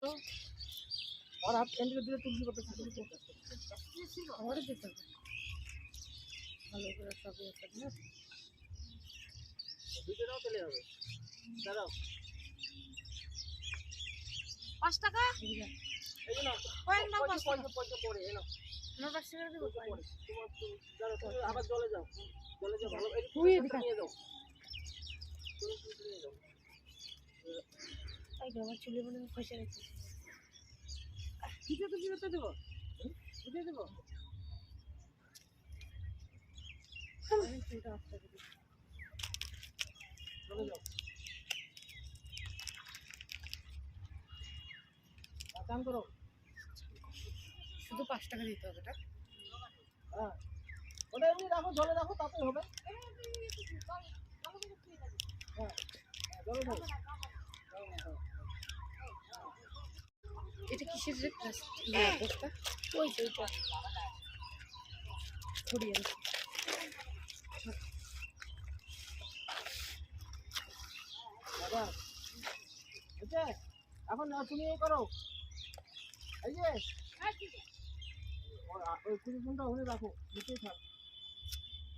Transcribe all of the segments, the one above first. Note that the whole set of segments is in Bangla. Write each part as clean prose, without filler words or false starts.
তো और आप एंड দিলে তুলসী পাতা আমারও দিতে হবে ভালো করে সবই একটা না দুটো নাও চলে হবে দাঁড়াও 5 টাকা এই যে নাও কয়েন নাও 5 টাকা পয়সা পড়ে এই নাও আমার 5 টাকা দেবো পড়ে তোমার দাঁড়াও আবার চলে যাও ভালো এই তুই এদিকে নিয়ে যাও তুমি নিয়ে যাও এই আমার চুলে বলে পয়সা রেখেছি কিসে তুলসী পাতা দেবো বুঝে দেবো আমি চুলটা আস্তে করে চলে যাও কাম করো শুধু 5 টাকা দিতে হবে এটা হ্যাঁ ওটা এমনি রাখো জলে রাখো তাতেই হবে হ্যাঁ জলে দাও এটা কিসের রে প্লাস্টিক বস্তা ওই সেইটা ছড়িয়ে আছে দাদা বুঝছে এখন তুমি এই করো এই যে ওই কুড়িটা ওখানে রাখো নিচেই থাক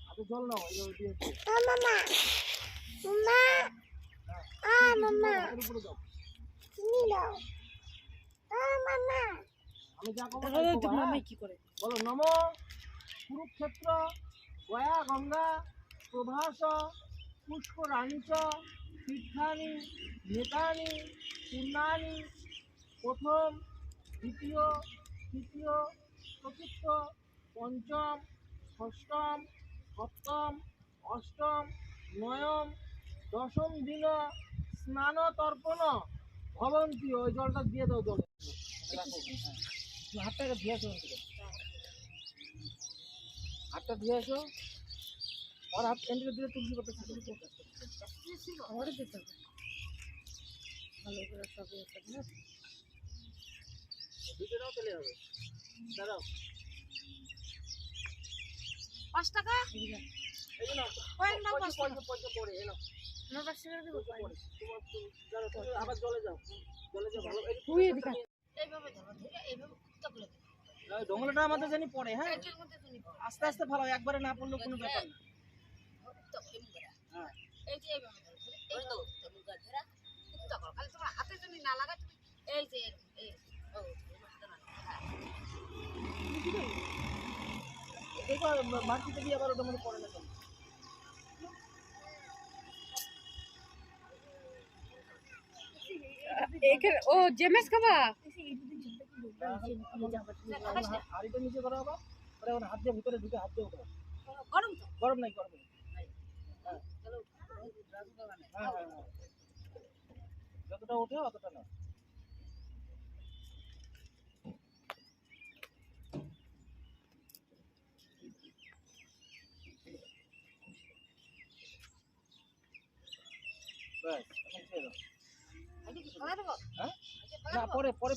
হাতে জল নাও এই দিয়ে মামা মামা উপরে দাও তুমি দাও মামা আমি যা করবো মামা কি করে বলো নম কুরুক্ষেত্র গয়া গঙ্গা প্রভাস পুষ্করাণী চ তীর্থানি নেতানি পূর্ণানি প্রথম দ্বিতীয় তৃতীয় চতুর্থ পঞ্চম ষষ্ঠম সপ্তম অষ্টম নবম দশম দিন স্নান তর্পণ ভবন্তি ওই জলটা দিয়ে দাও জলে হাতটা ধুয়ে আসো হাতটা ধুয়ে আসো আর হাত এন্ড দিলে তুলসী পাতা আমারও দিতে হবে ভালো করে সবই একটা না দুটো নাও চলে হবে দাঁড়াও 5 টাকা এই যে নাও কয়েন নাও 5 টাকা পয়সা পড়ে এই নাও আমার 5 টাকা দেবো পড়ে তোমার আবার জলে যাও ভালো তুই এদিকে এইভাবে ধরো ধরে এইভাবে কুত্তা করে দেবো ডোঙ্গলাটা আমাদের জানি পড়ে হ্যাঁ এটার মধ্যে তুমি আস্তে আস্তে ভালো একবারে না পড়লেও কোনো ব্যাপার না কুত্তা এমন করে হ্যাঁ এই যে এইভাবে ধরো ধরে এই তো মুগা ধরা কুত্তা করো খালি তোমার হাতে যদি না লাগা তুমি এই যে এই ও তোমার হাতে না দেখো মাটিতে দিয়ে আবার ওটা মধ্যে পড়ে না কেন এখানে ও জেমেস খাবা হাড়িটা নিচে করো আবার ওরা হাত দিয়ে ভিতরে ঢুকে হাত দিয়ে ওঠো গরম তো গরম নাই গরম নেই চলো রাজু বাবা না হ্যাঁ যতটা ওঠে অতটা না ব্যাস এখন ছেড়ে দাও আজকে কি খাওয়া দেবো হ্যাঁ না পরে